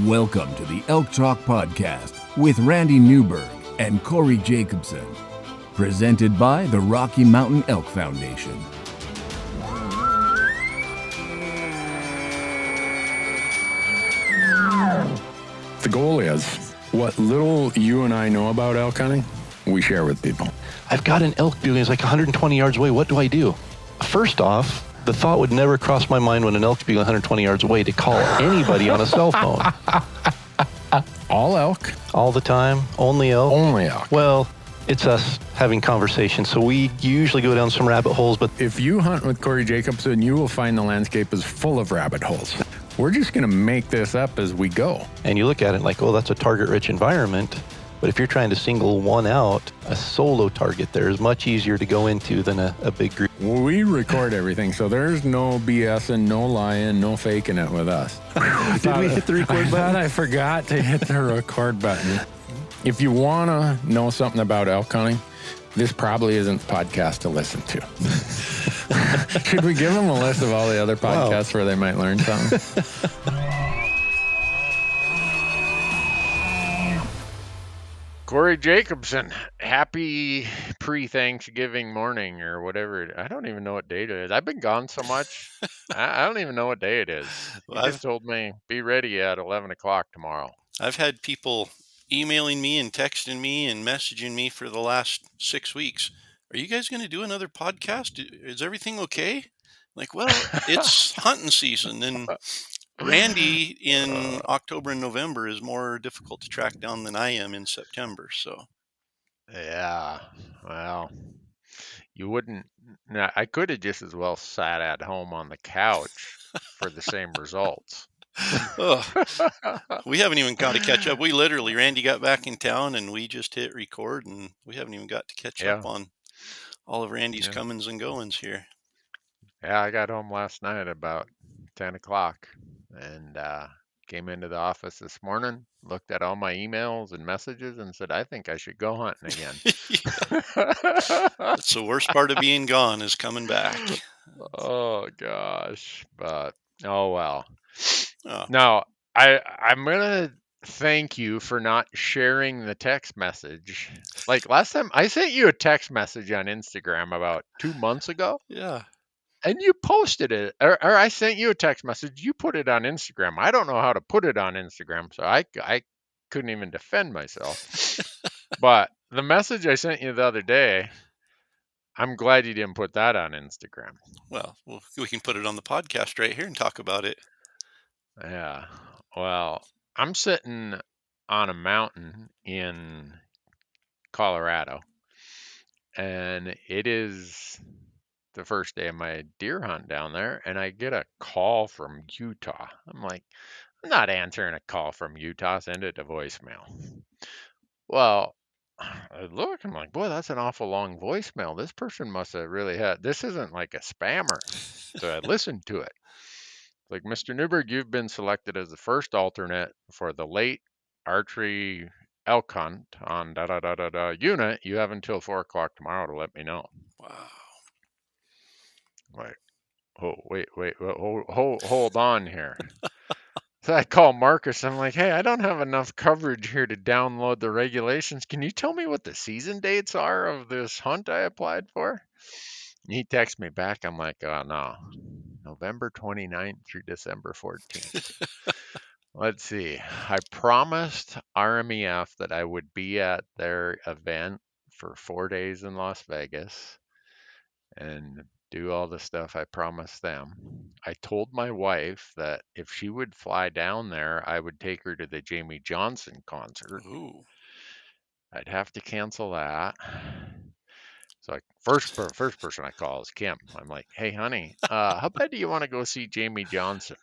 Welcome to the Elk Talk podcast with Randy Newberg and Corey Jacobsen. Presented by the Rocky Mountain Elk Foundation. The goal is what little you and I know about elk hunting, we share with people. I've got an elk building. It's like 120 yards away. What do I do? First off, the thought would never cross my mind when an elk's being 120 yards away to call anybody on a cell phone. All elk? All the time? Only elk? Only elk. Well, it's us having conversations, so we usually go down some rabbit holes, but If you hunt with Corey Jacobsen, you will find the landscape is full of rabbit holes. We're just going to make this up as we go. and you look at it like, oh, that's a target-rich environment. But if you're trying to single one out, a solo target there is much easier to go into than a big group. We record everything, so there's no BSing, no lying, no faking it with us. Did we hit the record I button? thought I forgot to hit the record button. If you want to know something about elk hunting, this probably isn't the podcast to listen to. Should we give them a list of all the other podcasts where they might learn something? Corey Jacobsen, happy pre-Thanksgiving morning or whatever. I don't even know what date it is. I've been gone so much. I don't even know what day it is. You Well, just told me, be ready at 11 o'clock tomorrow. I've had people emailing me and texting me and messaging me for the last 6 weeks. Are you guys going to do another podcast? Is everything okay? Like, well, it's hunting season, and Randy in October and November is more difficult to track down than I am in September. So, Yeah, well, you wouldn't. I could have just as well sat at home on the couch for the same results. ugh, we haven't even got to catch up. Randy got back in town, and we just hit record, and we haven't even got to catch up Yeah. on all of Randy's Yeah. comings and goings here. Yeah, I got home last night about 10 o'clock and came into the office this morning, looked at all my emails and messages and said, I think I should go hunting again. That's the worst part of being gone is coming back. Oh, gosh. But, oh, well. Oh, Now, I'm going to thank you for not sharing the text message. Like last time, I sent you a text message on Instagram about 2 months ago. yeah. And you posted it, or I sent you a text message. You put it on Instagram. I don't know how to put it on Instagram, so I couldn't even defend myself. But the message I sent you the other day, I'm glad you didn't put that on Instagram. Well, we can put it on the podcast right here and talk about it. Yeah. Well, I'm sitting on a mountain in Colorado, and it is the first day of my deer hunt down there, and I get a call from Utah. I'm like, I'm not answering a call from Utah. Send it to voicemail. Well, I look, I'm like, boy, that's an awful long voicemail. This person must have really had, this isn't like a spammer. So I listened to it. Like, Mr. Newberg, you've been selected as the first alternate for the late archery elk hunt on unit. You have until 4 o'clock tomorrow to let me know. Wow. Like, oh, wait, hold on here. So I call Marcus. I'm like, hey, I don't have enough coverage here to download the regulations. Can you tell me what the season dates are of this hunt I applied for? And he texts me back. I'm like, oh, no. November 29th through December 14th. Let's see. I promised RMEF that I would be at their event for 4 days in Las Vegas and do all the stuff I promised them. I told my wife that if she would fly down there, I would take her to the Jamie Johnson concert. Ooh. I'd have to cancel that. So first person I call is Kim. I'm like, hey, honey, how bad do you want to go see Jamie Johnson?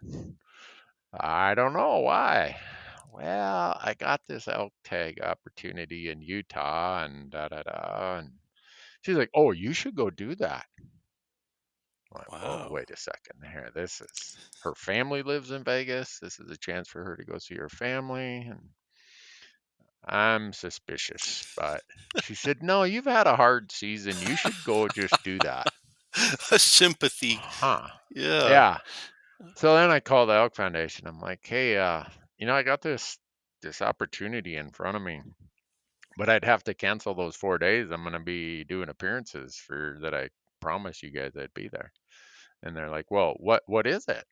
I don't know. Why? Well, I got this elk tag opportunity in Utah and da-da-da. And she's like, oh, you should go do that. Like, Wow. oh, wait a second here. This is her family lives in Vegas. This is a chance for her to go see her family. And I'm suspicious. But she said, no, you've had a hard season. You should go just do that. A sympathy. Huh. Yeah. Yeah. So then I called the Elk Foundation. I'm like, hey, I got this opportunity in front of me, but I'd have to cancel those 4 days. I'm going to be doing appearances for that. I promised you guys I'd be there. And they're like, well, what is it?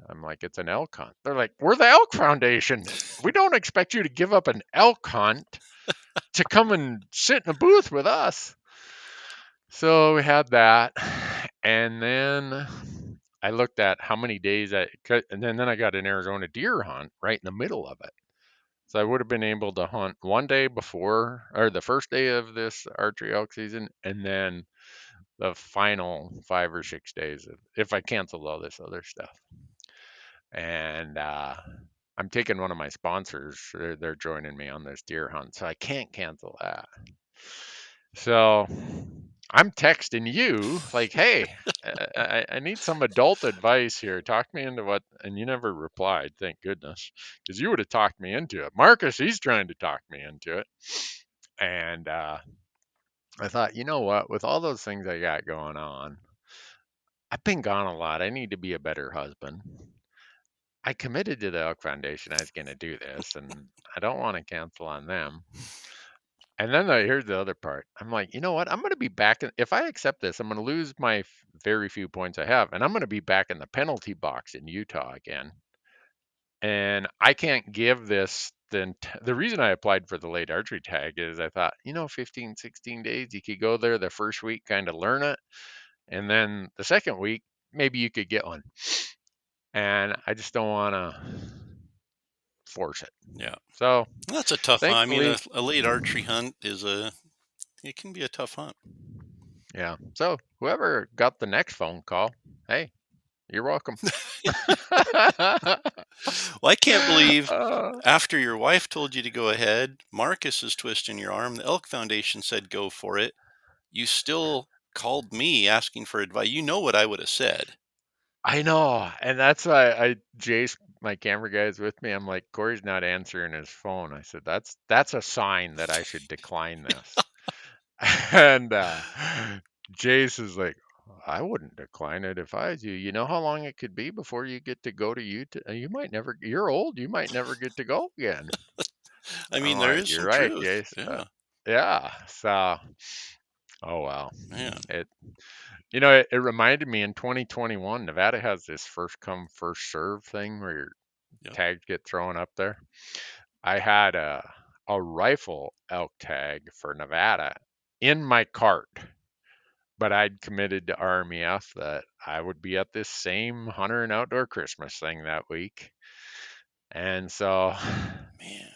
I'm like, it's an elk hunt. They're like, we're the Elk Foundation. We don't expect you to give up an elk hunt to come and sit in a booth with us. So we had that. And then I looked at how many days and then I got an Arizona deer hunt right in the middle of it. So I would have been able to hunt one day before, or the first day of this archery elk season, and then the final 5 or 6 days if I canceled all this other stuff. And I'm taking one of my sponsors. They're joining me on this deer hunt, so I can't cancel that. So I'm texting you like, hey, I need some adult advice here. Talk me into what, and you never replied, thank goodness, because you would have talked me into it. Marcus, he's trying to talk me into it. And I thought, you know what, with all those things I got going on, I've been gone a lot. I need to be a better husband. I committed to the Elk Foundation I was going to do this, and I don't want to cancel on them. And then here's the other part. I'm like, you know what? I'm going to be back. If I accept this, I'm going to lose my very few points I have, and I'm going to be back in the penalty box in Utah again. And I can't give this. The reason I applied for the late archery tag is I thought, 15, 16 days, you could go there the first week, kind of learn it. And then the second week, maybe you could get one. And I just don't want to force it. Yeah. So that's a tough hunt. I mean, thankfully- a late archery hunt it can be a tough hunt. Yeah. So whoever got the next phone call, hey, you're welcome. Well, I can't believe after your wife told you to go ahead, Marcus is twisting your arm. The Elk Foundation said go for it. You still called me asking for advice. You know what I would have said. I know. And that's why Jace, my camera guy, is with me. I'm like, Corey's not answering his phone. I said, that's a sign that I should decline this. And Jace is like, I wouldn't decline it if I was you. You know how long it could be before you get to go to Utah? You're old. You might never get to go again. I mean, there is you're some right, truth. Jace. Yeah. So, oh, well. Man. It reminded me in 2021, Nevada has this first come, first serve thing where your tags get thrown up there. I had a rifle elk tag for Nevada in my cart, but I'd committed to RMEF that I would be at this same hunter and outdoor Christmas thing that week. And so, man,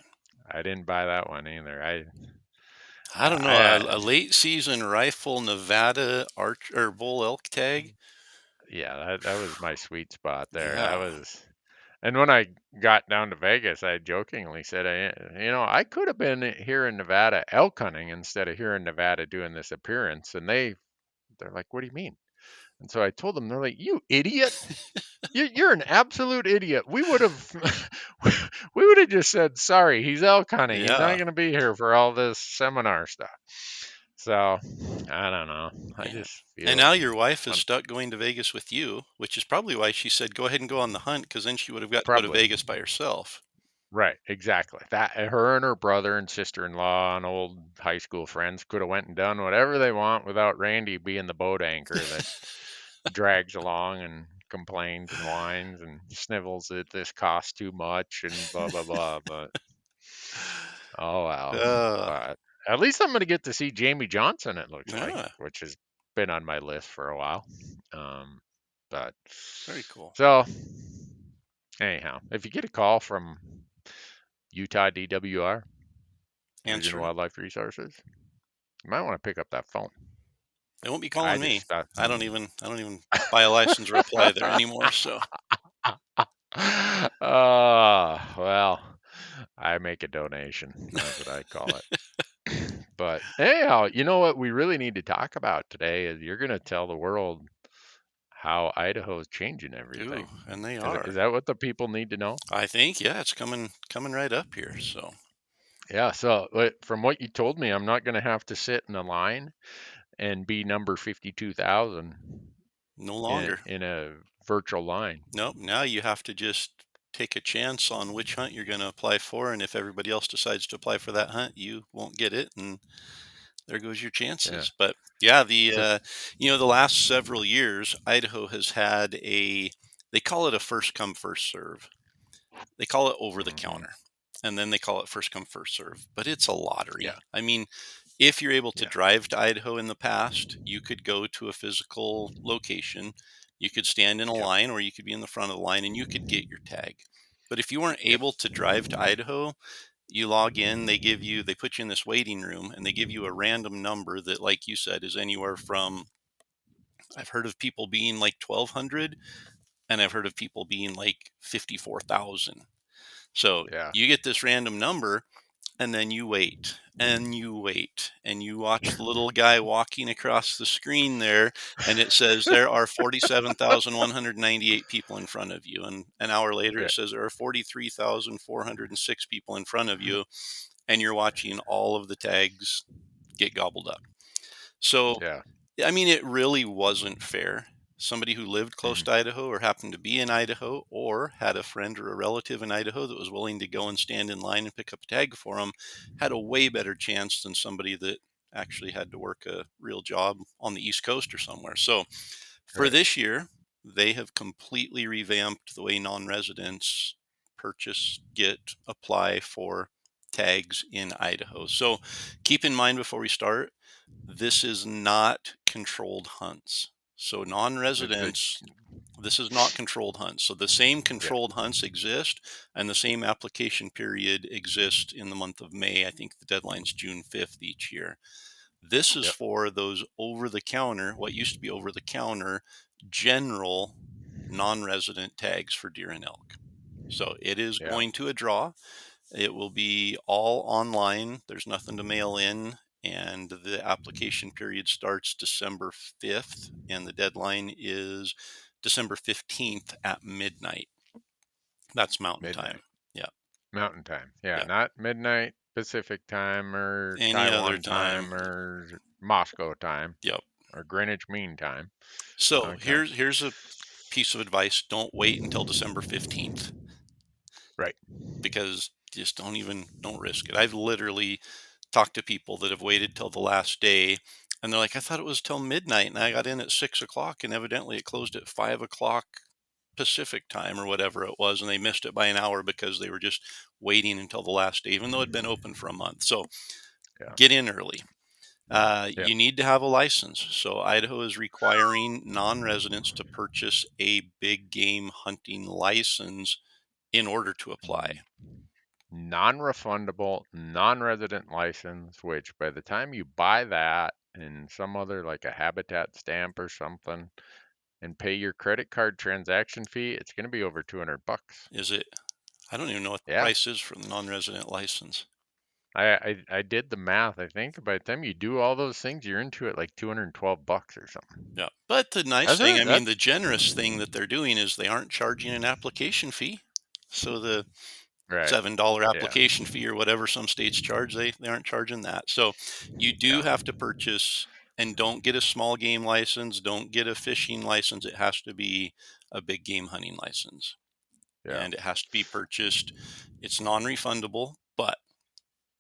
I didn't buy that one either. I don't know. A late season rifle Nevada or bull elk tag. Yeah, that was my sweet spot there. Yeah. That was. And when I got down to Vegas, I jokingly said, I could have been here in Nevada elk hunting instead of here in Nevada doing this appearance. And they're like, what do you mean? And so I told them, they're like, you idiot. You're an absolute idiot. We would have just said, sorry, he's elk hunting. He's not going to be here for all this seminar stuff. So I don't know. I just feel. And now your wife is stuck going to Vegas with you, which is probably why she said, go ahead and go on the hunt, because then she would have got to go to Vegas by herself. Right, exactly. That her and her brother and sister-in-law and old high school friends could have went and done whatever they want without Randy being the boat anchor that drags along and complains and whines and snivels that this costs too much and blah blah blah. But oh well. But at least I'm going to get to see Jamie Johnson. It looks like, which has been on my list for a while. But very cool. So anyhow, if you get a call from Utah DWR, Region Wildlife Resources, you might want to pick up that phone. They won't be calling me. I don't even buy a license or apply there anymore. So, well, I make a donation. That's what I call it. But anyhow, you know what we really need to talk about today is you're going to tell the world how Idaho is changing everything. Ooh, and they are. Is that what the people need to know? I think, yeah, it's coming right up here. So, yeah. So from what you told me, I'm not going to have to sit in a line and be number 52,000. No longer in a virtual line. Nope. Now you have to just take a chance on which hunt you're going to apply for. And if everybody else decides to apply for that hunt, you won't get it. And there goes your Yeah. chances. But yeah, So, the last several years, Idaho has had they call it a first come, first serve. They call it over the mhm. counter, and then they call it first come, first serve, but it's a Yeah. lottery. I mean, if you're able to Yeah. drive to Idaho in the past, you could go to a physical location, you could stand in a Yep. line, or you could be in the front of the line and you could get your tag. But if you weren't Yep. able to drive to Idaho, you log in, they put you in this waiting room and they give you a random number that, like you said, is anywhere from, I've heard of people being like 1,200 and I've heard of people being like 54,000. So Yeah. you get this random number and then you wait and you wait and you watch the little guy walking across the screen there, and it says there are 47,198 people in front of you. And an hour later, Yeah. it says there are 43,406 people in front of you, and you're watching all of the tags get gobbled up. So, Yeah. I mean, it really wasn't fair. Somebody who lived close Mhm. to Idaho or happened to be in Idaho or had a friend or a relative in Idaho that was willing to go and stand in line and pick up a tag for them had a way better chance than somebody that actually had to work a real job on the East Coast or somewhere. So for Right. this year, they have completely revamped the way non-residents purchase, get, apply for tags in Idaho. So keep in mind before we start, this is not controlled hunts. So It's a non-residents, this is not controlled hunts. So the same yeah. controlled hunts exist and the same application period exists in the month of May. I think the deadline's June 5th each year. This is Yep. for those over the counter, what used to be over the counter, general non-resident tags for deer and elk. So it is Yeah. going to a draw. It will be all online. There's nothing to mail in. And the application period starts December 5th, and the deadline is December 15th at midnight. That's Mountain Time. Midnight. Yeah. Mountain time. Yeah. Yeah. Not midnight Pacific time or Any other Taiwan time. time or Moscow time Yep. or Greenwich Mean Time. So Okay. here's a piece of advice. Don't wait until December 15th, Right. because just don't risk it. I've literally talked to people that have waited till the last day, and they're like, I thought it was till midnight and I got in at 6 o'clock, and evidently it closed at 5 o'clock Pacific time or whatever it was, and they missed it by an hour because they were just waiting until the last day, even though it'd been open for a month. So Yeah. get in early. Yeah. You need to have a license. So Idaho is requiring non-residents to purchase a big game hunting license in order to apply. Non-refundable, non-resident license, which by the time you buy that and some other like a habitat stamp or something and pay your credit card transaction fee, it's going to be over $200. Is it? I don't even know what the Yeah. price is for the non-resident license. I did the math. I think by the time you do all those things, you're into it like $212 or something. Yeah. But the nice That's thing, it. I mean, That's the generous thing that they're doing is they aren't charging an application fee. So the right. $7 Yeah. application fee or whatever some states charge, they aren't charging that. So you do Yeah. have to purchase, and don't get a small game license, don't get a fishing license. It has to be a big game hunting license, Yeah. and it has to be purchased. It's non-refundable, but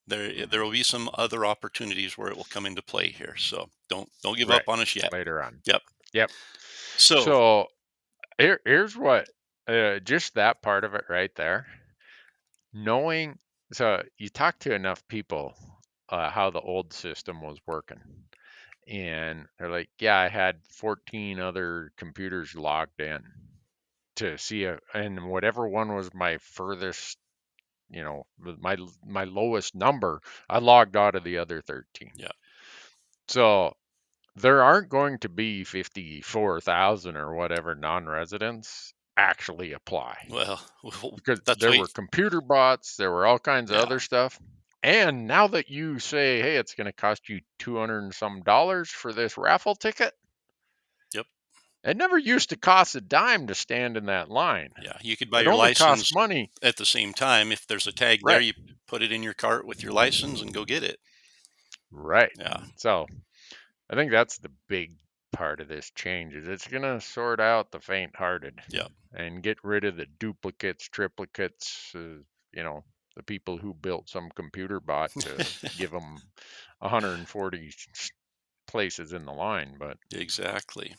there will be some other opportunities where it will come into play here. So don't give Right. up on us yet. Later on. Yep. Yep. So So here's what just that part of it right there. Knowing, so you talk to enough people how the old system was working, and they're like, yeah, I had 14 other computers logged in to see and whatever one was my furthest, my lowest number, I logged out of the other 13. yeah. So there aren't going to be 54,000 or whatever non-residents actually apply Well, because that's there what. were computer bots, there were all kinds of Yeah. other stuff. And now that you say, hey, it's going to cost you 200 and some dollars for this raffle ticket, Yep. it never used to cost a dime to stand in that line. Yeah. You could buy It your only cost license money. at the same time. If there's a tag there, Right. you put it in your cart with your license and go get it. Right. Yeah. So I think that's the big part of this change is it's going to sort out the faint-hearted Yeah. and get rid of the duplicates, triplicates, the people who built some computer bot to give them 140 places in the line. But Exactly.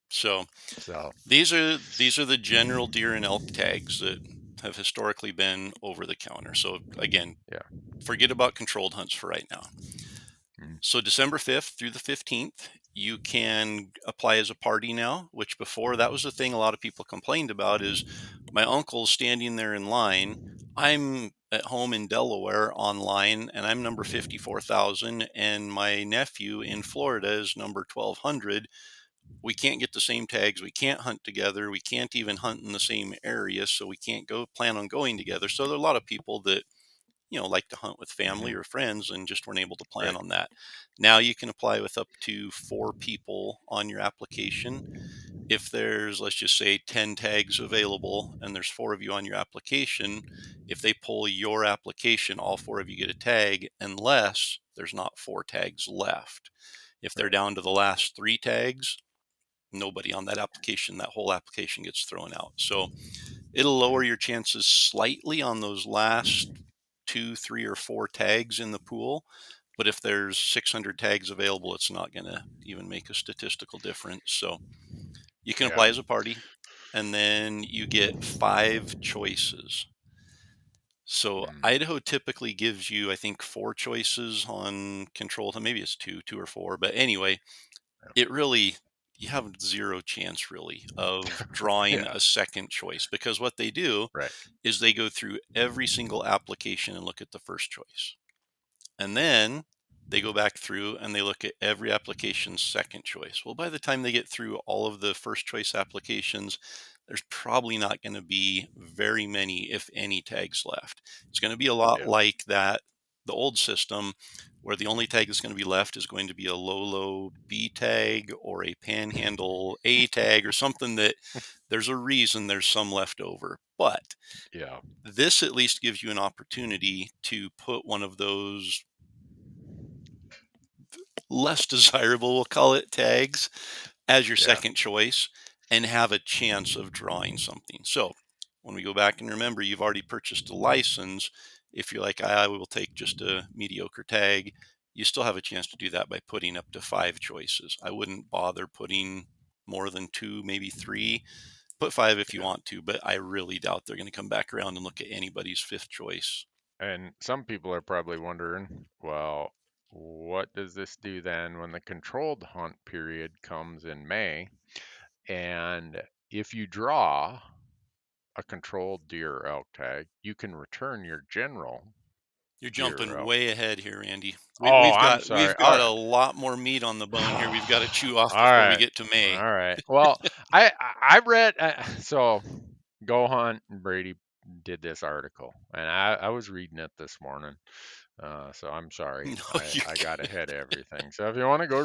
So so these are the general deer and elk tags that have historically been over the counter. So again, yeah. forget about controlled hunts for right now. Mm. So December 5th through the 15th, you can apply as a party now, which before that was the thing a lot of people complained about is my uncle's standing there in line. I'm at home in Delaware online and I'm number 54,000 and my nephew in Florida is number 1,200. We can't get the same tags. We can't hunt together. We can't even hunt in the same area. So we can't plan on going together. So there are a lot of people that like to hunt with family or friends and just weren't able to plan Right. on that. Now you can apply with up to 4 people on your application. If there's, let's just say 10 tags available and there's 4 of you on your application, if they pull your application, all 4 of you get a tag unless there's not 4 tags left. If they're Right. down to the last 3 tags, nobody on that application, that whole application gets thrown out. So it'll lower your chances slightly on those last 2, 3, or 4 tags in the pool. But if there's 600 tags available, it's not going to even make a statistical difference. So you can Yeah. apply as a party, and then you get 5 choices. So Idaho typically gives you, I think, 4 choices on controlled. Maybe it's 2 or 4. But anyway, it really, you have 0 chance really of drawing Yeah. a second choice, because what they do Right. is they go through every single application and look at the first choice. And then they go back through and they look at every application's second choice. Well, by the time they get through all of the first choice applications, there's probably not going to be very many, if any, tags left. It's going to be a lot Yeah. like the old system, where the only tag that's going to be left is going to be a Lolo B tag or a Panhandle A tag or something that there's a reason there's some left over. But Yeah. this at least gives you an opportunity to put one of those less desirable, we'll call it, tags as your Yeah. second choice and have a chance of drawing something. So when we go back and remember, you've already purchased a license. If you're like, I will take just a mediocre tag, you still have a chance to do that by putting up to 5 choices. I wouldn't bother putting more than 2, maybe 3. Put 5 if you want to, but I really doubt they're going to come back around and look at anybody's 5th choice. And some people are probably wondering, well, what does this do then when the controlled hunt period comes in May? And if you draw a controlled deer or elk tag, you can return your general You're deer or jumping elk. way ahead here, Andy. Oh, We've I'm got sorry. All a right. lot more meat on the bone here. We've got to chew off All before we right. get to May. All right. Well, I read so Go Hunt and Brady did this article, and I was reading it this morning. So I'm sorry, No, I got ahead of everything. So if you want to go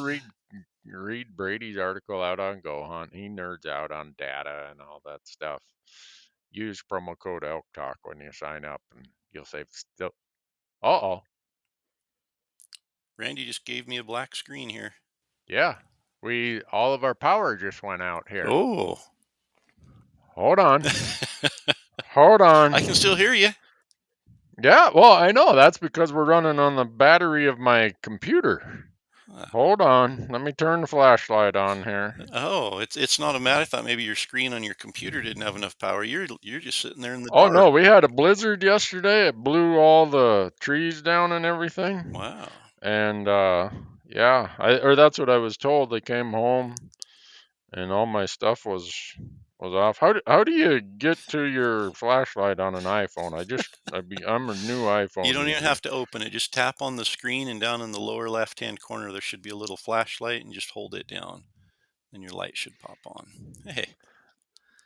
read Brady's article out on Go Hunt, he nerds out on data and all that stuff. Use promo code Elk Talk when you sign up, and you'll save still. Uh-oh. Randy just gave me a black screen here. Yeah, all of our power just went out here. Oh. Hold on. Hold on. I can still hear you. Yeah, well, I know. That's because we're running on the battery of my computer. Hold on. Let me turn the flashlight on here. Oh, it's not a matter. I thought maybe your screen on your computer didn't have enough power. You're just sitting there in the Oh, dark. no, we had a blizzard yesterday. It blew all the trees down and everything. Wow. And yeah, or that's what I was told. They came home and all my stuff was off. How do you get to your flashlight on an iPhone? I'm a new iPhone You don't even user. have to open it. Just tap on the screen, and down in the lower left-hand corner there should be a little flashlight, and just hold it down, and your light should pop on. Hey.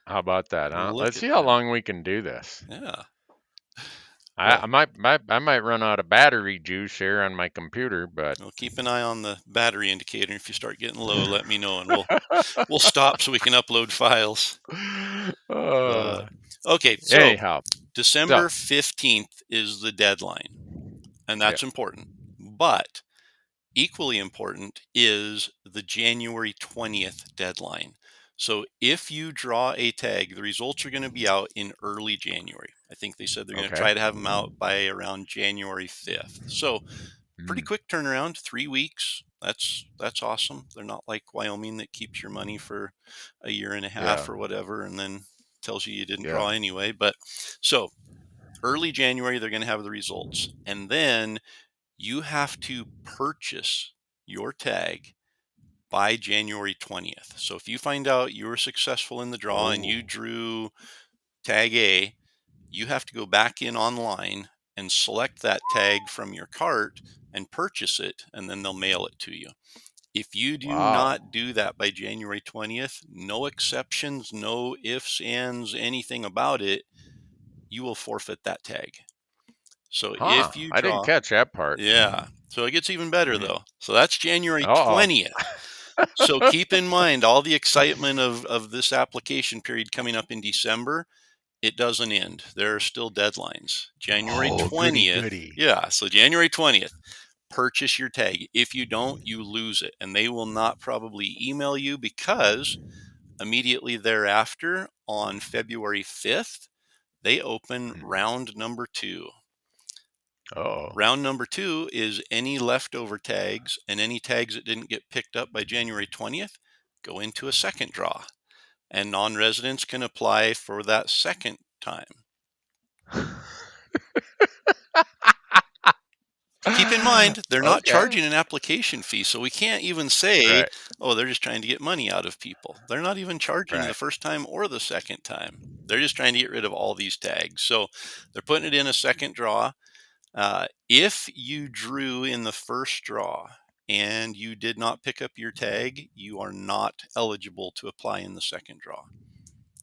How about that, huh? Look Let's at see how that. long we can do this. Yeah. I might run out of battery juice here on my computer, but Well, keep an eye on the battery indicator. If you start getting low, let me know, and we'll stop so we can upload files. Okay, so anyhow, December 15th is the deadline, and that's important. But equally important is the January 20th deadline. So if you draw a tag, the results are going to be out in early January. I think they said they're going to Okay. try to have them out by around January 5th. So pretty Mm, quick turnaround, 3 weeks. That's awesome. They're not like Wyoming that keeps your money for a year and a half yeah. or whatever and then tells you didn't Yeah. draw anyway. But so early January, they're going to have the results. And then you have to purchase your tag by January 20th. So if you find out you were successful in the draw and you Oh. drew tag A, you have to go back in online and select that tag from your cart and purchase it, and then they'll mail it to you. If you do Wow. not do that by January 20th, no exceptions, no ifs, ands, anything about it, you will forfeit that tag. So Huh. if you I didn't draw, catch that part. yeah. So it gets even better Mm. though. So that's January Uh-oh. 20th. So keep in mind all the excitement of this application period coming up in December. It doesn't end. There are still deadlines. January Oh, goody 20th. goody. Yeah. So January 20th, purchase your tag. If you don't, you lose it. And they will not probably email you because immediately thereafter, on February 5th, they open Mm. round number 2. Oh. Round number 2 is any leftover tags and any tags that didn't get picked up by January 20th go into a second draw, and non-residents can apply for that second time. Keep in mind, they're not Okay. charging an application fee, so we can't even say, Right. oh, they're just trying to get money out of people. They're not even charging the Right. first time or the second time. They're just trying to get rid of all these tags. So they're putting it in a second draw. If you drew in the first draw and you did not pick up your tag, you are not eligible to apply in the second draw.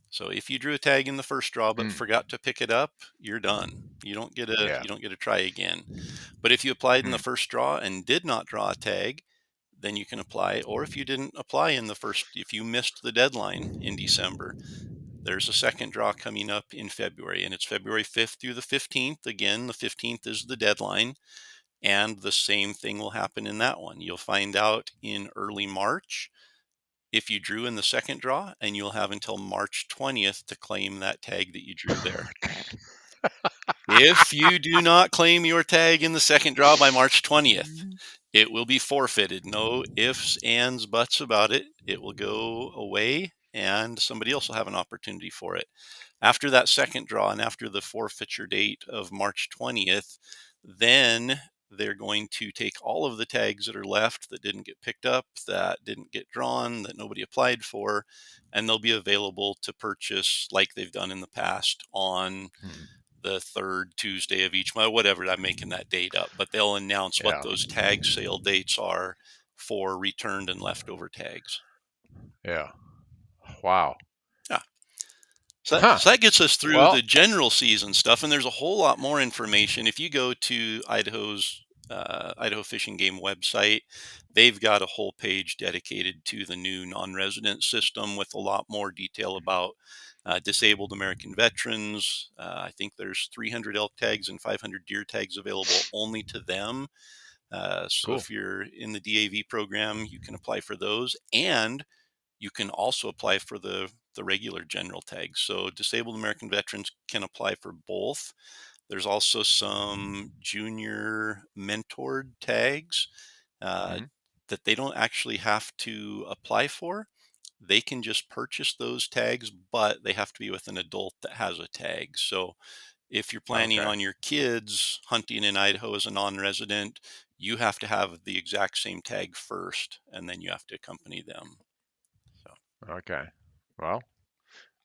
So if you drew a tag in the first draw but Mm. forgot to pick it up, you're done. You don't get a Yeah. you don't get to try again. But if you applied in the Mm. first draw and did not draw a tag, then you can apply. Or if you didn't apply in the first, if you missed the deadline in December, there's a second draw coming up in February, and it's February 5th through the 15th. Again, the 15th is the deadline, and the same thing will happen in that one. You'll find out in early March if you drew in the second draw, and you'll have until March 20th to claim that tag that you drew there. If you do not claim your tag in the second draw by March 20th, it will be forfeited. No ifs, ands, buts about it. It will go away and somebody else will have an opportunity for it. After that second draw and after the forfeiture date of March 20th, then they're going to take all of the tags that are left that didn't get picked up, that didn't get drawn, that nobody applied for, and they'll be available to purchase like they've done in the past on Mm. the third Tuesday of each month, whatever. I'm making that date up, but they'll announce what Yeah. those tag sale dates are for returned and leftover tags. Yeah. Wow. Yeah. Huh. So that gets us through Well, the general season stuff, and there's a whole lot more information. If you go to Idaho Fish and Game website, they've got a whole page dedicated to the new non-resident system with a lot more detail about disabled American veterans. I think there's 300 elk tags and 500 deer tags available only to them. So cool. if you're in the DAV program, you can apply for those, and you can also apply for the regular general tags. So disabled American veterans can apply for both. There's also some junior mentored tags uh, Mm. that they don't actually have to apply for. They can just purchase those tags, but they have to be with an adult that has a tag. So if you're planning Okay. on your kids hunting in Idaho as a non-resident, you have to have the exact same tag first, and then you have to accompany them. So Okay. Well,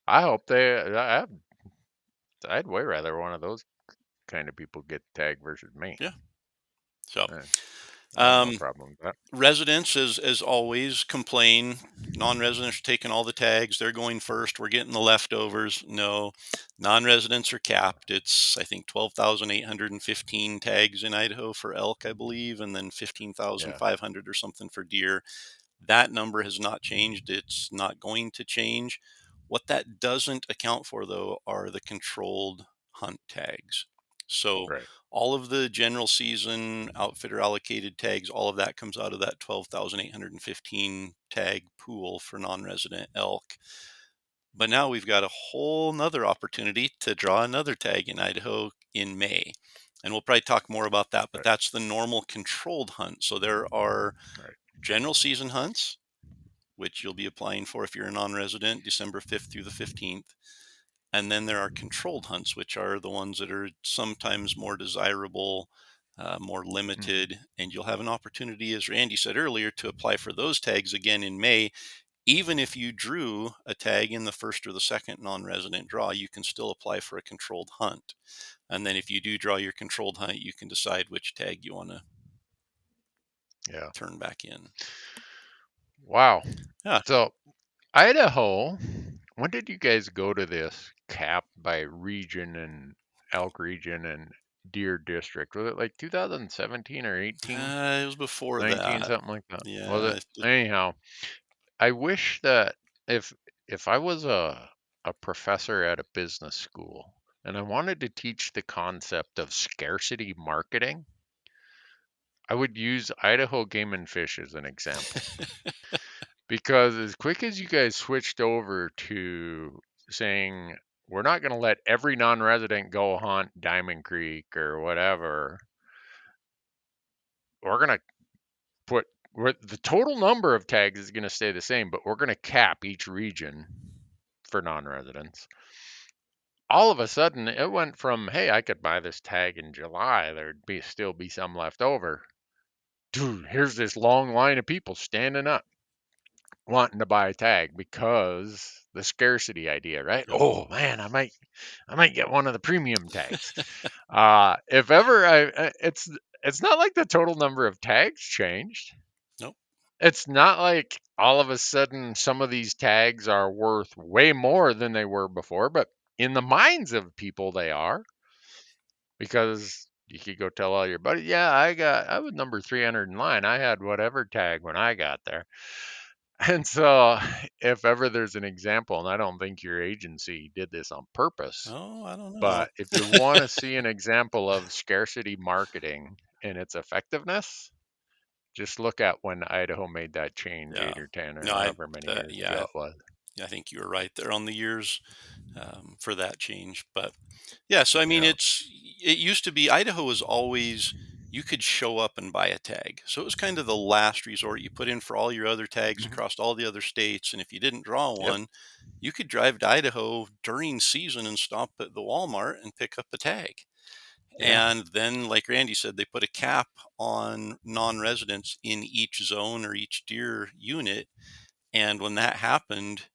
I hope I'd way rather one of those kind of people get tagged versus me. yeah. So Eh, I have no um, problem with that. residents, as always, complain. Non-residents are taking all the tags. They're going first. We're getting the leftovers. No, non-residents are capped. It's, I think, 12,815 tags in Idaho for elk, I believe, and then Yeah. 15,500 or something for deer. That number has not changed. It's not going to change. What that doesn't account for, though, are the controlled hunt tags. So Right. all of the general season outfitter allocated tags, all of that comes out of that 12,815 tag pool for non-resident elk. But now we've got a whole nother opportunity to draw another tag in Idaho in May. And we'll probably talk more about that, but Right. that's the normal controlled hunt. So there are Right. general season hunts, which you'll be applying for if you're a non-resident, December 5th through the 15th. And then there are controlled hunts, which are the ones that are sometimes more desirable, more Mhm. limited, and you'll have an opportunity, as Randy said earlier, to apply for those tags again in May. Even if you drew a tag in the first or the second non-resident draw, you can still apply for a controlled hunt. And then if you do draw your controlled hunt, you can decide which tag you want to Yeah. turn back in. Wow. Yeah. So Idaho, when did you guys go to this cap by region and elk region and deer district? Was it like 2017 or 18, It was before 19, that. something like that? Was Yeah. it? Anyhow, I wish that if if I was a professor at a business school and I wanted to teach the concept of scarcity marketing, I would use Idaho Game and Fish as an example. Because as quick as you guys switched over to saying we're not going to let every non-resident go hunt Diamond Creek or whatever, we're going to the total number of tags is going to stay the same, but we're going to cap each region for non-residents. All of a sudden, it went from, hey, I could buy this tag in July, still be some left over. Dude, here's this long line of people standing up wanting to buy a tag because the scarcity idea, right? Yep. Oh man, I might get one of the premium tags. If ever it's not like the total number of tags changed. Nope. It's not like all of a sudden some of these tags are worth way more than they were before, but in the minds of people they are, because you could go tell all your buddies, yeah, I was number 300 in line. I had whatever tag when I got there. And so, if ever there's an example, and I don't think your agency did this on purpose, Oh, I don't know. but if you want to see an example of scarcity marketing and its effectiveness, just look at when Idaho made that change Yeah. 8 or 10 or No, however many years yeah, ago it was. I think you were right there on the years for that change. But yeah, so I mean, Yeah. it used to be Idaho was always you could show up and buy a tag. So it was kind of the last resort. You put in for all your other tags Mhm. across all the other states, and if you didn't draw Yep. one, you could drive to Idaho during season and stop at the Walmart and pick up a tag. Yeah. And then, like Randy said, they put a cap on non-residents in each zone or each deer unit. And when that happened,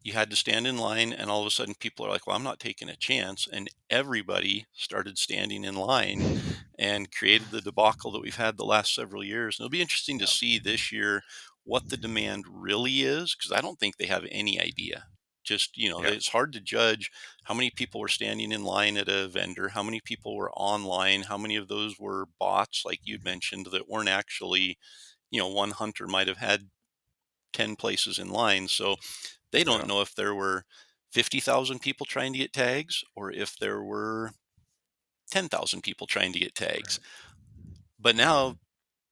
you had to stand in line, and all of a sudden people are like, well, I'm not taking a chance. And everybody started standing in line and created the debacle that we've had the last several years. And it'll be interesting to Yeah. see this year what the demand really is, because I don't think they have any idea. Just, Yeah. it's hard to judge how many people were standing in line at a vendor, how many people were online, how many of those were bots, like you'd mentioned, that weren't actually, one hunter might have had 10 places in line. So they don't Yeah. know if there were 50,000 people trying to get tags or if there were 10,000 people trying to get tags. But now,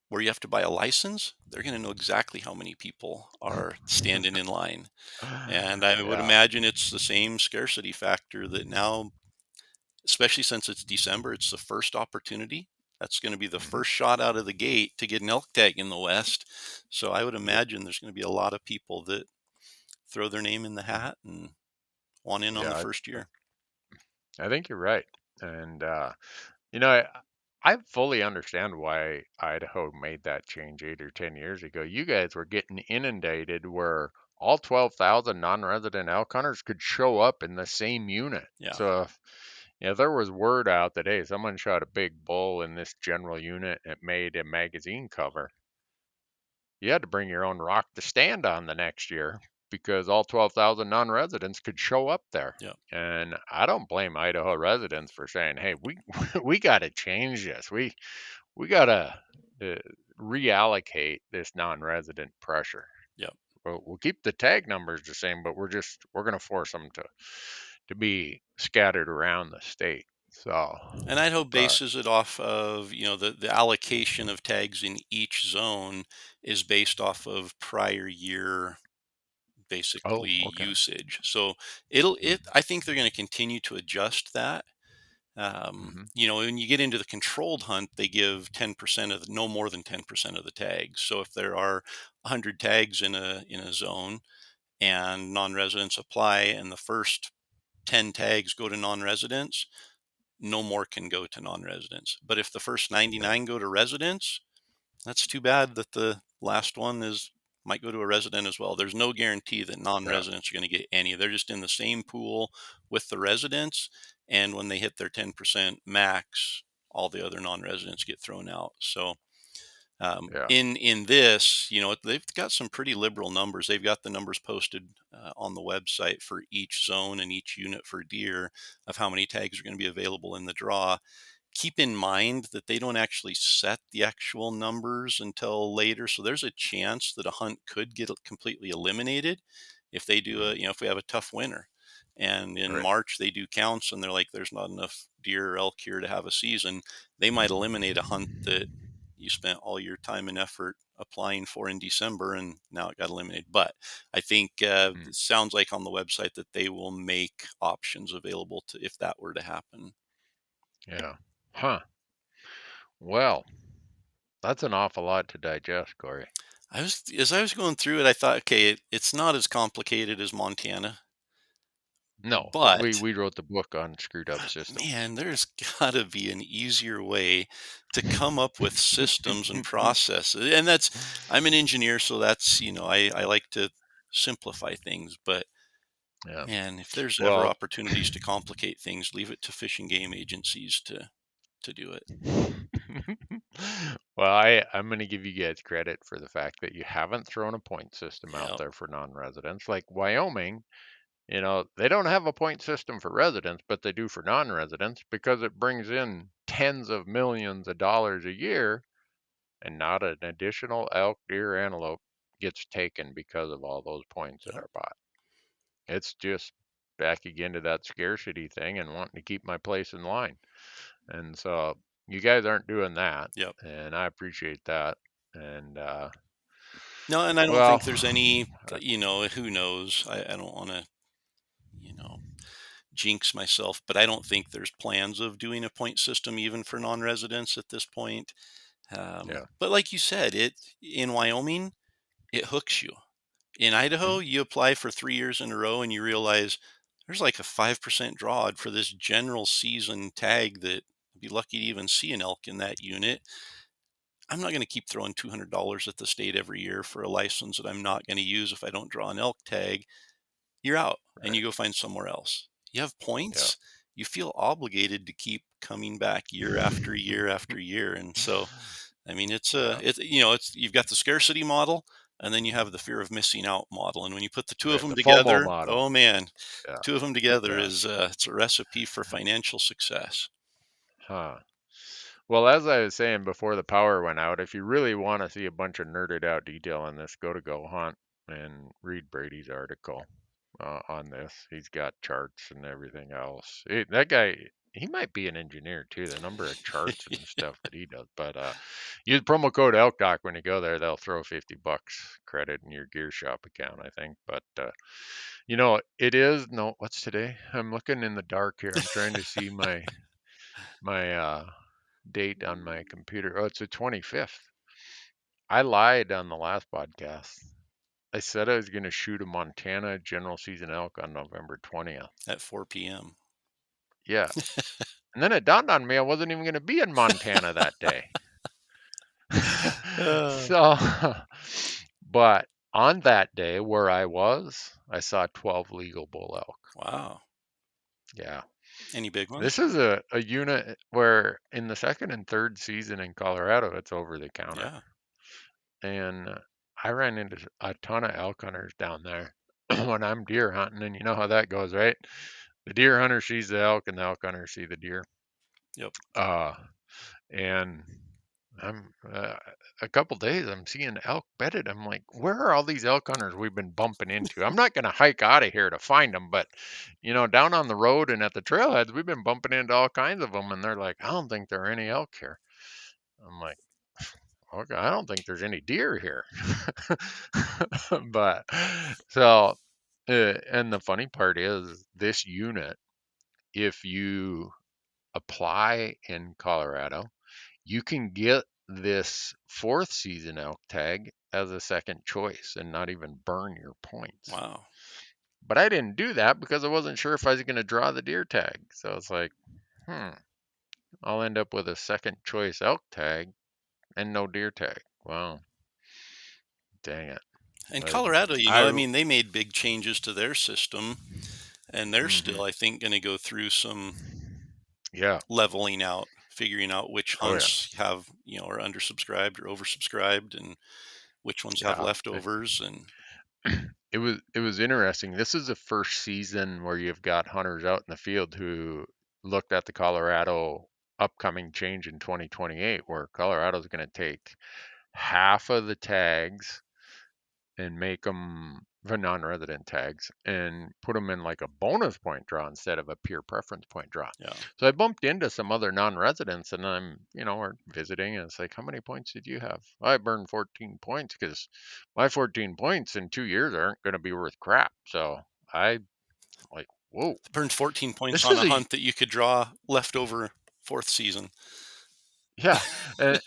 where you have to buy a license, they're going to know exactly how many people are standing in line. And I would Yeah. imagine it's the same scarcity factor that now, especially since it's December, it's the first opportunity. That's going to be the Mhm. first shot out of the gate to get an elk tag in the West. So I would Yep. imagine there's going to be a lot of people that throw their name in the hat and want in on the Yeah. first year. I think you're right. And you know, I fully understand why Idaho made that change 8 or 10 years ago. You guys were getting inundated where all 12,000 non-resident elk hunters could show up in the same unit. Yeah. So if there was word out that, hey, someone shot a big bull in this general unit and it made a magazine cover, you had to bring your own rock to stand on the next year because all 12,000 non-residents could show up there. Yeah. And I don't blame Idaho residents for saying, "Hey, we we got to change this. We got to uh, reallocate this non-resident pressure. Yeah. We'll keep the tag numbers the same, but we're going to force them to be scattered around the state." So, And Idaho but bases it off of, the allocation of tags in each zone is based off of prior year basically okay. usage. So Mm-hmm. I think they're going to continue to adjust that. Mm-hmm. When you get into the controlled hunt, they give 10% of no more than 10% of the tags. So if there are 100 tags in a zone and non-residents apply and the first 10 tags go to non-residents, no more can go to non-residents. But if the first Yeah. 99 go to residents, that's too bad that the last one is might go to a resident as well. There's no guarantee that Yeah. non-residents are going to get any. They're just in the same pool with the residents, and when they hit their 10% max, all the other non-residents get thrown out. So Yeah. in this, they've got some pretty liberal numbers. They've got the numbers posted on the website for each zone and each unit for deer of how many tags are going to be available in the draw. Keep in mind that they don't actually set the actual numbers until later. So there's a chance that a hunt could get completely eliminated if they do Mm-hmm. if we have a tough winter. And in Right. March, they do counts and they're like, there's not enough deer or elk here to have a season. They might eliminate a hunt that you spent all your time and effort applying for in December and now it got eliminated. But I think Mm. it sounds like on the website that they will make options available to if that were to happen. Yeah. Huh. Well, that's an awful lot to digest, Corey. As I was going through it, I thought, okay, it's not as complicated as Montana, No, we but we wrote the book on screwed up systems. man, there's got to be an easier way to come up with systems and processes. And I'm an engineer, so that's, I like to simplify things. But Yeah. man, if there's ever Well, opportunities to complicate things, leave it to fish and game agencies to do it. well, I'm going to give you guys credit for the fact that you haven't thrown a point system out Yep. there for non-residents. Like Wyoming, they don't have a point system for residents, but they do for non-residents because it brings in tens of millions of dollars a year, and not an additional elk, deer, antelope gets taken because of all those points that Yep. are bought. It's just back again to that scarcity thing and wanting to keep my place in line. And so you guys aren't doing that, Yep. and I appreciate that. And No, and I don't well, think there's any, who knows? I don't want to, you know, jinx myself, but I don't think there's plans of doing a point system even for non-residents at this point. yeah, But like you said, it in Wyoming, it hooks you. In Idaho, mhm, you apply for 3 years in a row and you realize there's like a 5% draw for this general season tag that I'd be lucky to even see an elk in that unit. I'm not going to keep throwing $200 at the state every year for a license that I'm not going to use if I don't draw an elk tag. You're out and right, you go find somewhere else. You have yeah. points, you feel obligated to keep coming back year after year after year. And so, I mean, Yeah, it's you've got the scarcity model and then you have the fear of missing out model. And when you put the two of right. them The FOMO together, model. oh man, Yeah, two of them together yeah. is it's a recipe for financial success. Huh. Well, as I was saying before the power went out, if you really want to see a bunch of nerded out detail on this, go to Go Hunt and read Brady's article on this. He's got charts and everything else. That guy, he might be an engineer too. The number of charts and stuff that he does. But use promo code Elk Talk when you go there. They'll throw $50 credit in your gear shop account, I think. But it is no. What's today? I'm looking in the dark here. I'm trying to see my date on my computer. Oh, it's the 25th. I lied on the last podcast. I said I was going to shoot a Montana general season elk on November 20th. At 4 p.m. Yeah. And then it dawned on me I wasn't even going to be in Montana that day. Uh, So, but on that day where I saw 12 legal bull elk. wow. Yeah. Any big ones? This is a unit where in the second and third season in Colorado, it's over the counter. Yeah. And I ran into a ton of elk hunters down there when I'm deer hunting, and you know how that goes, right? The deer hunter sees the elk, and the elk hunter see the deer. Yep. Uh, and I'm a couple days I'm seeing elk bedded. I'm like, where are all these elk hunters we've been bumping into? I'm not going to hike out of here to find them, but down on the road and at the trailheads, we've been bumping into all kinds of them, and they're like, I don't think there are any elk here. I'm like, okay, I don't think there's any deer here. But so, and the funny part is this unit, if you apply in Colorado, you can get this fourth season elk tag as a second choice and not even burn your points. Wow. But I didn't do that because I wasn't sure if I was going to draw the deer tag. So it's like, I'll end up with a second choice elk tag and no deer tag. Wow. Dang it. And But Colorado, I mean, they made big changes to their system, and they're still, I think, going to go through some leveling out, figuring out which hunts have, are undersubscribed or oversubscribed, and which ones have leftovers. And it was interesting. This is the first season where you've got hunters out in the field who looked at the Colorado upcoming change in 2028, where Colorado's going to take half of the tags and make them the non-resident tags and put them in like a bonus point draw instead of a pure preference point draw. Yeah. So I bumped into some other non-residents, and I'm, we're visiting, and it's like, how many points did you have? I burned 14 points because my 14 points in 2 years aren't going to be worth crap. So I like, whoa. Burned 14 points on a hunt that you could draw leftover fourth season. Yeah.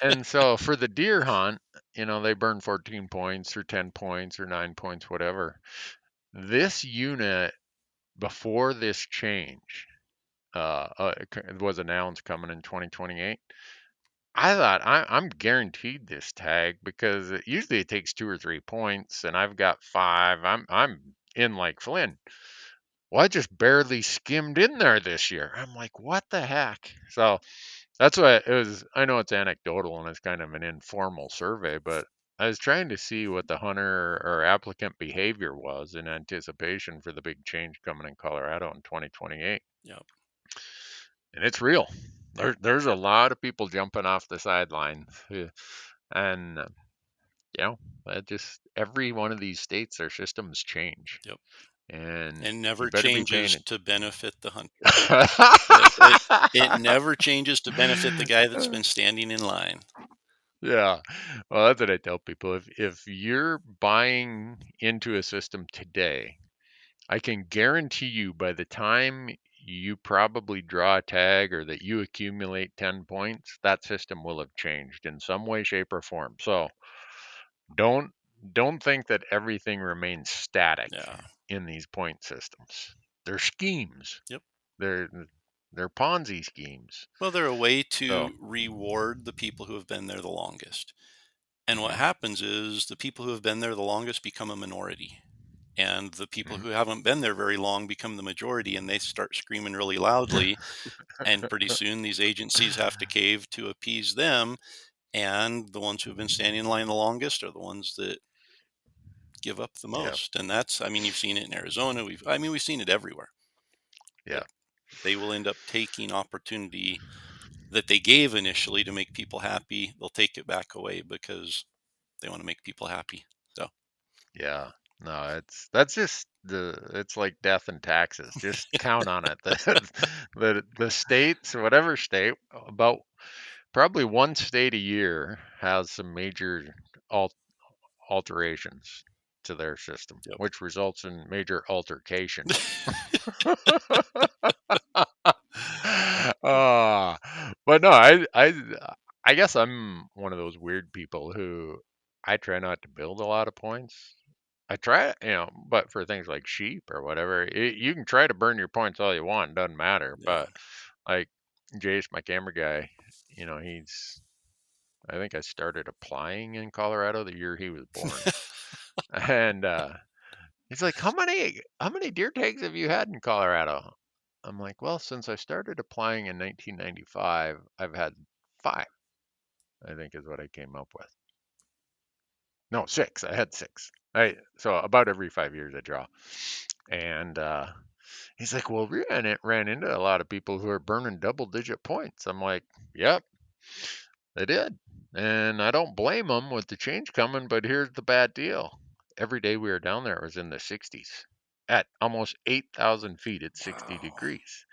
And so for the deer hunt, they burn 14 points or 10 points or 9 points, whatever. This unit, before this change was announced coming in 2028, I thought I'm guaranteed this tag because usually it takes 2 or 3 points, and I've got 5. I'm in like Flynn. Well, I just barely skimmed in there this year. I'm like, what the heck? So that's why it was. I know it's anecdotal and it's kind of an informal survey, but I was trying to see what the hunter or applicant behavior was in anticipation for the big change coming in Colorado in 2028. Yep. And it's real. There's a lot of people jumping off the sidelines, and just every one of these states, their systems change. Yep. And never changes to benefit the hunter. It never changes to benefit the guy that's been standing in line. Yeah. Well, that's what I tell people. If you're buying into a system today, I can guarantee you by the time you probably draw a tag or that you accumulate 10 points, that system will have changed in some way, shape, or form. So don't think that everything remains static in these point systems. They're schemes. Yep. They're Ponzi schemes. Well, they're a way to reward the people who have been there the longest. And what happens is the people who have been there the longest become a minority. And the people who haven't been there very long become the majority, and they start screaming really loudly. And pretty soon these agencies have to cave to appease them. And the ones who have been standing in line the longest are the ones that give up the most. And that's, you've seen it in Arizona. We've seen it everywhere. Yeah. They will end up taking opportunity that they gave initially to make people happy. They'll take it back away because they want to make people happy. So yeah, no, it's like death and taxes. Just count on it. The states, whatever state, about probably one state a year has some major alterations to their system, which results in major altercations. But no, I guess I'm one of those weird people who I try not to build a lot of points. I try, but for things like sheep or whatever, you can try to burn your points all you want, doesn't matter. But like Jace, my camera guy, I think I started applying in Colorado the year he was born. And he's like, how many deer tags have you had in Colorado? I'm like, well, since I started applying in 1995, I've had 5, I think is what I came up with. No, 6. I had 6. So about every 5 years I draw. And he's like, well, we ran into a lot of people who are burning double-digit points. I'm like, yep, they did. And I don't blame them with the change coming, but here's the bad deal. Every day we were down there, it was in the 60s at almost 8,000 feet at 60 Wow. degrees.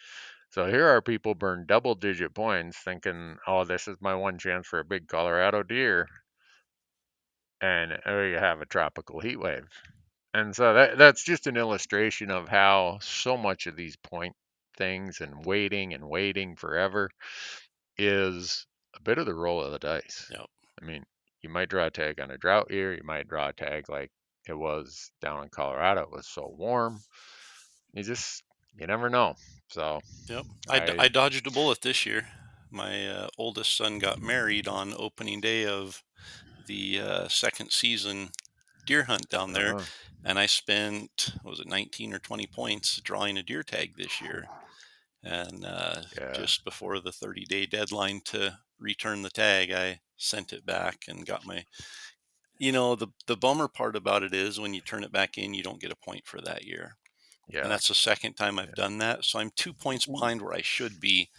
So here are people burn double digit points thinking, oh, this is my one chance for a big Colorado deer. And you have a tropical heat wave. And so that's just an illustration of how so much of these point things and waiting forever is a bit of the roll of the dice. Yep. I mean, you might draw a tag on a drought year, you might draw a tag like it was down in Colorado. It was so warm. You never know. So Yep. I I dodged a bullet this year. My oldest son got married on opening day of the second season deer hunt down there, uh, and I spent, what was it, 19 or 20 points drawing a deer tag this year. And yeah, just before the 30-day deadline to return the tag, I sent it back and got my. The bummer part about it is when you turn it back in, you don't get a point for that year. And yeah, that's the second time I've yeah, done that. So I'm 2 points behind where I should be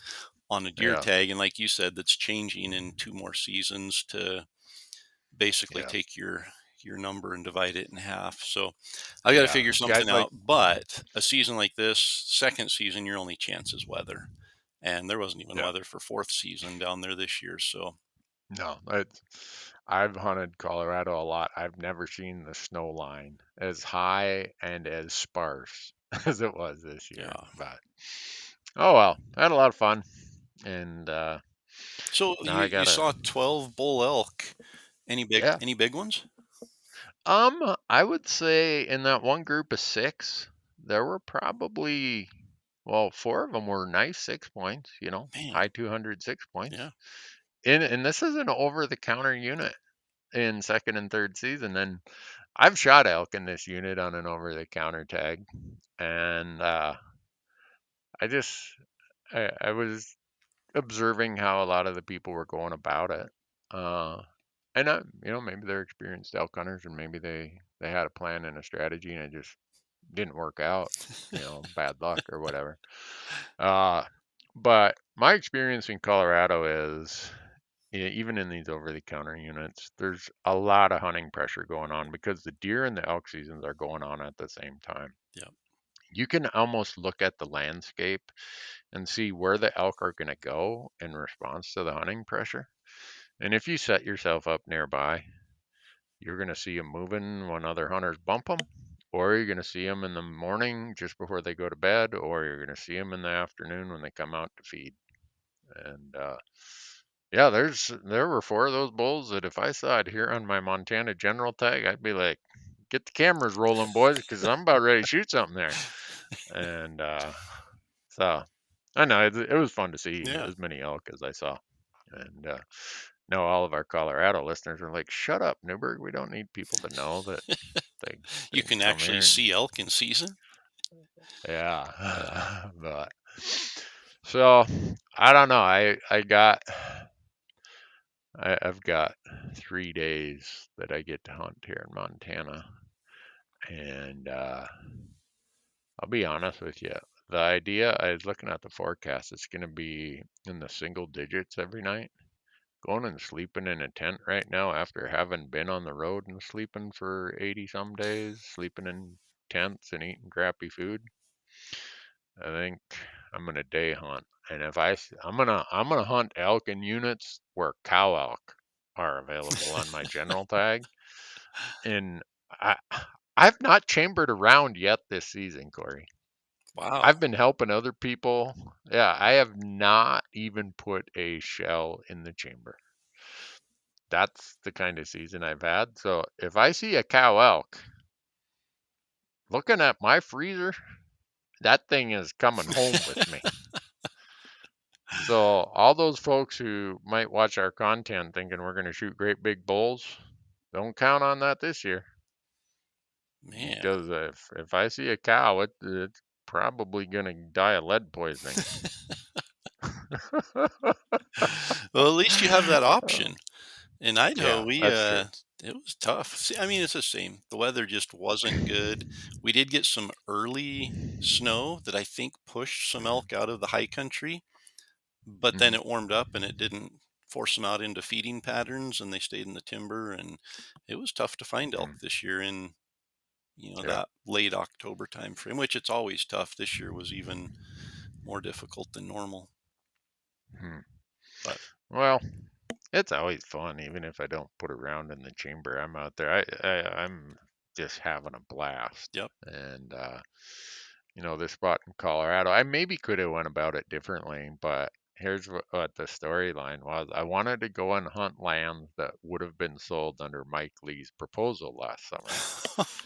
on a deer yeah, tag. And like you said, that's changing in 2 more seasons to basically yeah, take your number and divide it in half. So I got to yeah. figure Guys something like out. But a season like this, second season, your only chance is weather. And there wasn't even yeah. weather for fourth season down there this year. So No, I've hunted Colorado a lot. I've never seen the snow line as high and as sparse as it was this year. yeah. But oh well, I had a lot of fun, and So now you I you gotta saw 12 bull elk. yeah. Any big ones? I would say in that one group of six, there were probably well, four of them were nice 6 points. Man, High 200 6 points. yeah. And this is an over the counter unit in second and third season, and I've shot elk in this unit on an over the counter tag, and I just I was observing how a lot of the people were going about it, and maybe they're experienced elk hunters, and maybe they had a plan and a strategy, and it just didn't work out, bad luck or whatever. Uh, but my experience in Colorado is even in these over the counter units, there's a lot of hunting pressure going on because the deer and the elk seasons are going on at the same time. Yep. You can almost look at the landscape and see where the elk are going to go in response to the hunting pressure. And if you set yourself up nearby, you're going to see them moving when other hunters bump them, or you're going to see them in the morning just before they go to bed, or you're going to see them in the afternoon when they come out to feed. And yeah, there were four of those bulls that if I saw it here on my Montana general tag, I'd be like, get the cameras rolling, boys, because I'm about ready to shoot something there. And so I know it was fun to see Yeah. as many elk as I saw. And now all of our Colorado listeners are like, shut up, Newberg. We don't need people to know that they You they can come actually here and see elk in season. Yeah. yeah. But so I don't know. I've got 3 days that I get to hunt here in Montana, and I'll be honest with you. The idea, I was looking at the forecast, it's going to be in the single digits every night. Going and sleeping in a tent right now after having been on the road and sleeping for 80 some days, sleeping in tents and eating crappy food. I think I'm gonna day hunt, and if I'm gonna hunt elk in units where cow elk are available on my general tag, and I I've not chambered around yet this season, Corey. Wow. I've been helping other people. Yeah, I have not even put a shell in the chamber. That's the kind of season I've had. So if I see a cow elk, looking at my freezer, that thing is coming home with me. So all those folks who might watch our content thinking we're going to shoot great big bulls, don't count on that this year. Man. Because if I see a cow, it's probably going to die of lead poisoning. Well, at least you have that option. In Idaho, Yeah, that's true. it was tough. See, I mean, it's the same. The weather just wasn't good. We did get some early snow that I think pushed some elk out of the high country, but then Hmm. it warmed up and it didn't force them out into feeding patterns, and they stayed in the timber. And it was tough to find elk Mm, this year in yeah. that late October time frame, which it's always tough. This year was even more difficult than normal. Hmm. But Well, it's always fun, even if I don't put a round in the chamber. I'm out there. I'm just having a blast. yep. And this spot in Colorado, I maybe could have went about it differently, but here's what the storyline was. I wanted to go and hunt lands that would have been sold under Mike Lee's proposal last summer.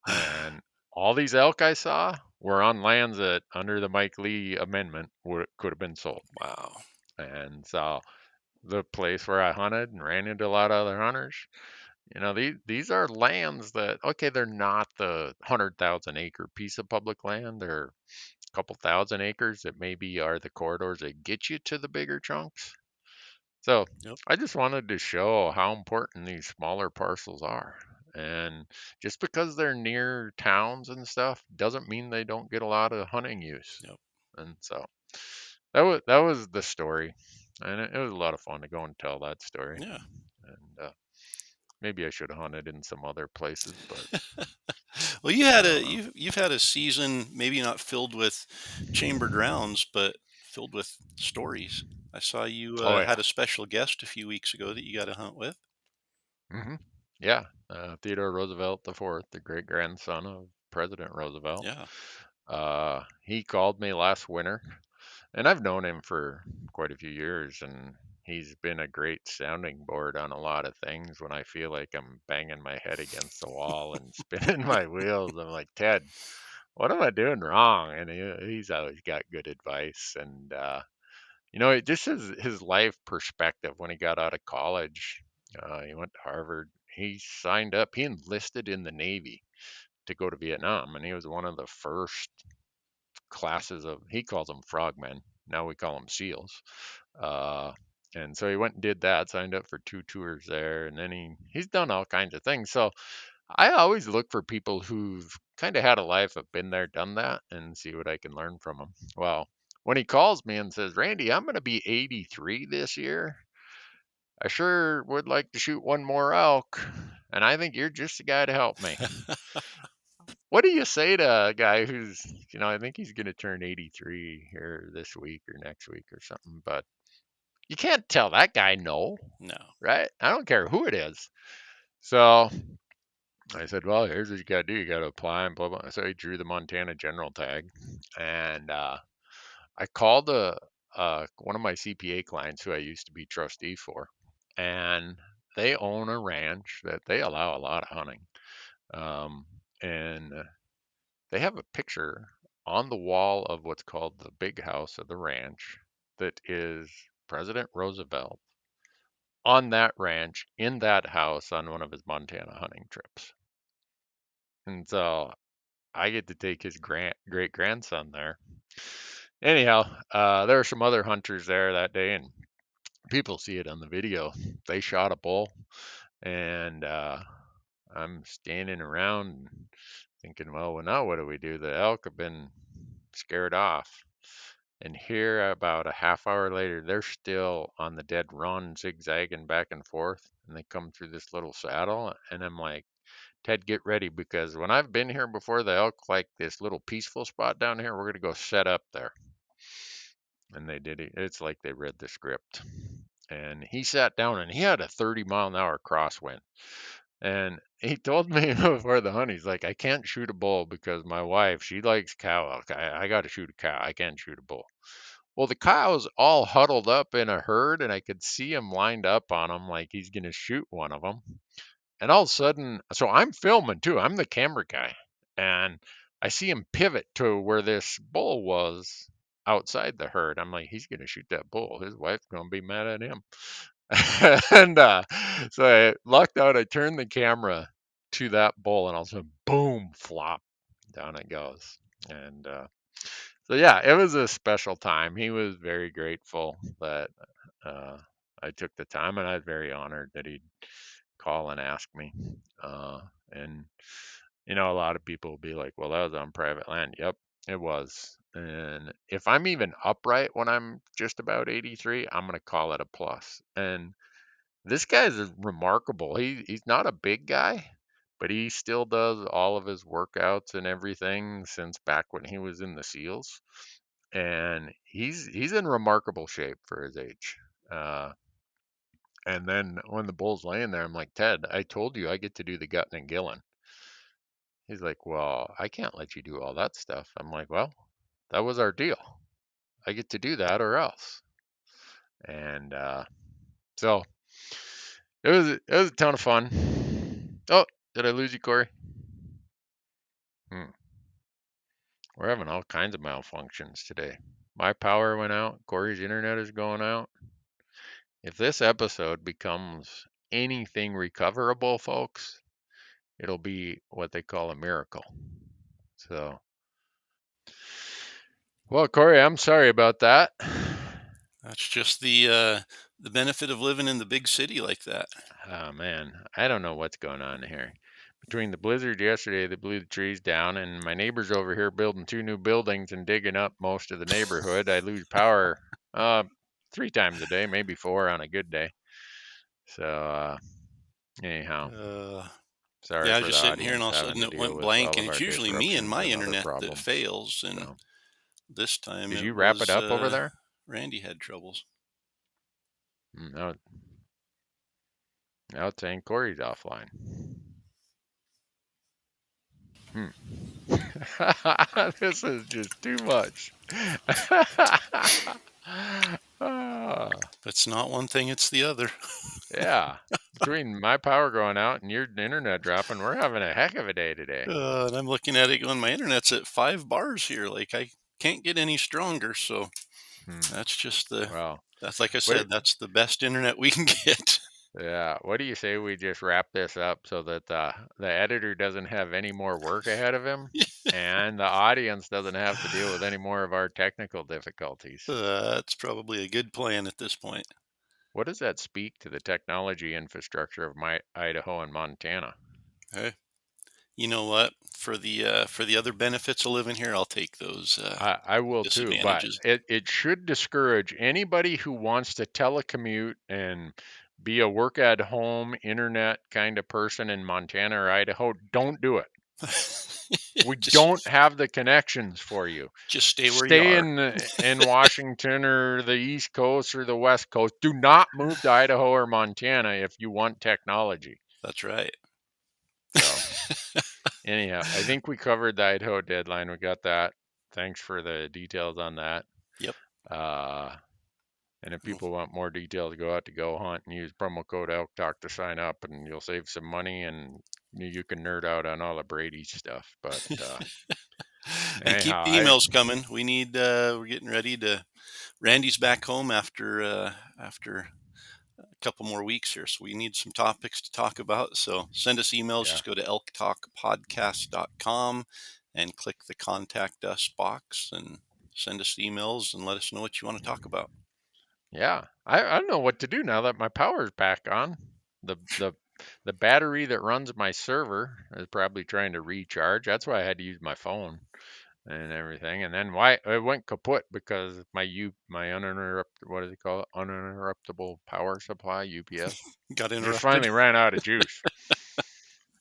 And all these elk I saw were on lands that, under the Mike Lee amendment, could have been sold. Wow. And so the place where I hunted and ran into a lot of other hunters, these are lands that, okay, they're not the 100,000 acre piece of public land. They're a couple thousand acres that maybe are the corridors that get you to the bigger chunks. So Yep. I just wanted to show how important these smaller parcels are. And just because they're near towns and stuff doesn't mean they don't get a lot of hunting use. Yep. And so that was the story. And it was a lot of fun to go and tell that story. Yeah. And maybe I should have hunted in some other places, but Well, I don't know. you've had a season maybe not filled with chambered rounds, but filled with stories. I saw you Oh had yeah. a special guest a few weeks ago that you got to hunt with. hmm Yeah. Theodore Roosevelt IV, the great grandson of President Roosevelt. Yeah. He called me last winter, and I've known him for quite a few years, and he's been a great sounding board on a lot of things. When I feel like I'm banging my head against the wall and spinning my wheels, I'm like, Ted, what am I doing wrong? And he's always got good advice. And it just his life perspective when he got out of college. He went to Harvard. He signed up. He enlisted in the Navy to go to Vietnam, and he was one of the first classes of. He calls them frogmen. Now we call them SEALs. Uh, and so he went and did that. Signed up for 2 tours there, and then he's done all kinds of things. So I always look for people who've kind of had a life, have been there, done that, and see what I can learn from them. Well, when he calls me and says, Randy, I'm going to be 83 this year. I sure would like to shoot one more elk, and I think you're just the guy to help me. What do you say to a guy who's, I think he's going to turn 83 here this week or next week or something, but you can't tell that guy no, No. right? I don't care who it is. So I said, well, here's what you got to do. You got to apply and blah, blah. So he drew the Montana general tag. And I called one of my CPA clients who I used to be trustee for. And they own a ranch that they allow a lot of hunting. And they have a picture on the wall of what's called the big house of the ranch that is President Roosevelt on that ranch in that house on one of his Montana hunting trips. And so I get to take his great grandson there. Anyhow, there were some other hunters there that day, and people see it on the video. They shot a bull, and I'm standing around thinking, well, now what do we do? The elk have been scared off. And here, about a half hour later, they're still on the dead run, zigzagging back and forth. And they come through this little saddle, and I'm like, Ted, get ready, because when I've been here before, the elk like this little peaceful spot down here. We're going to go set up there. And they did it. It's like they read the script. And he sat down and he had a 30-mile-an-hour crosswind. And he told me before the hunt, he's like, I can't shoot a bull because my wife, she likes cow elk. I got to shoot a cow. I can't shoot a bull. Well, the cow's all huddled up in a herd, and I could see him lined up on him like he's going to shoot one of them. And all of a sudden, so I'm filming too. I'm the camera guy. And I see him pivot to where this bull was outside the herd. I'm like, he's going to shoot that bull. His wife's going to be mad at him. And so I lucked out. I turned the camera to that bull, and all of a sudden, boom, flop, down it goes. And so, yeah, it was a special time. He was very grateful that I took the time, and I was very honored that he'd call and ask me. And a lot of people will be like, well, that was on private land. Yep, It was. And if I'm even upright when I'm just about 83, I'm going to call it a plus. And this guy's remarkable. He's not a big guy, but he still does all of his workouts and everything since back when he was in the SEALs. And he's in remarkable shape for his age. And then when the bull's laying there, I'm like, Ted, I told you I get to do the gutting and gilling. He's like, well, I can't let you do all that stuff. I'm like, well, that was our deal. I get to do that or else. And so it was a ton of fun. Oh, did I lose you, Corey? We're having all kinds of malfunctions today. My power went out. Corey's internet is going out. If this episode becomes anything recoverable, folks, it'll be what they call a miracle. So, well, Corey, I'm sorry about that. That's just the benefit of living in the big city like that. Oh man, I don't know what's going on here. Between the blizzard yesterday that blew the trees down and my neighbors over here building 2 new buildings and digging up most of the neighborhood, I lose power 3 times a day, maybe 4 on a good day. So anyhow, sorry Yeah, I for was just the sitting here and audience all of a having sudden to it deal went with blank, all and of it's our usually me and disruptions my and other internet that problems. fails, and So, this time did it you wrap was, it up over there? Randy had troubles. No, now it's saying Corey's offline. This is just too much. It's not one thing, it's the other. Yeah. Between my power going out and your internet dropping, we're having a heck of a day today. And I'm looking at it going, my internet's at 5 bars here. Like, I can't get any stronger. So that's just Well, that's like I what? said, that's the best internet we can get. Yeah. What do you say we just wrap this up so that the editor doesn't have any more work ahead of him, and the audience doesn't have to deal with any more of our technical difficulties? That's probably a good plan at this point. What does that speak to the technology infrastructure of my Idaho and Montana? Hey, you know what? For the other benefits of living here, I'll take those I will too, but disadvantages. it should discourage anybody who wants to telecommute and be a work at home internet kind of person in Montana or Idaho. Don't do it. We don't have the connections for you. Just stay where you Stay are. in Washington or the East Coast or the West Coast. Do not move to Idaho or Montana if you want technology. That's right. So anyhow, I think we covered the Idaho deadline. We got that. Thanks for the details on that. Yep. And if people want more details, go out to Go Hunt and use promo code Elk Talk to sign up, and you'll save some money, and you can nerd out on all of Brady's stuff. But And keep anyhow, the emails coming. We need. We're getting ready to. Randy's back home after a couple more weeks here, so we need some topics to talk about. So send us emails. Yeah. Just go to elktalkpodcast.com and click the contact us box and send us the emails and let us know what you want to talk about. Yeah, I don't know what to do now that my power's back on. The battery that runs my server is probably trying to recharge. That's why I had to use my phone and everything. And then why it went kaput because my uninterrupted, what is it called? Uninterruptible power supply, UPS. Got interrupted. Just finally ran out of juice.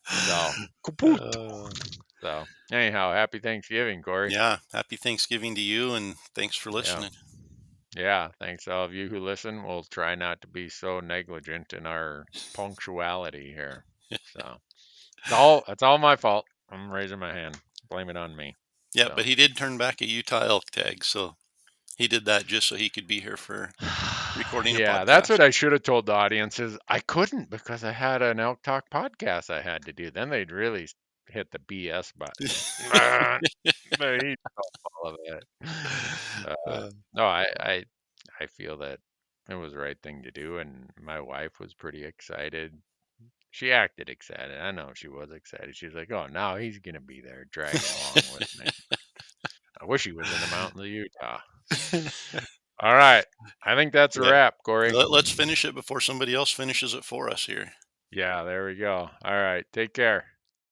So kaput. So anyhow, happy Thanksgiving, Corey. Yeah, happy Thanksgiving to you, and thanks for listening. Yeah, thanks to all of you who listen. We'll try not to be so negligent in our punctuality here. So it's all my fault. I'm raising my hand. Blame it on me. Yeah, So. but he did turn back a Utah elk tag, so he did that just so he could be here for recording a podcast. Yeah, that's what I should have told the audience is I couldn't because I had an Elk Talk podcast I had to do. Then they'd really hit the BS button. He's all of it. No, I feel that it was the right thing to do, and my wife was pretty excited. She acted excited. I know she was excited. She was like, "Oh, now he's gonna be there, dragging along with me." I wish he was in the mountains of Utah. All right, I think that's a wrap, Corey. Let's finish it before somebody else finishes it for us here. Yeah, there we go. All right, take care.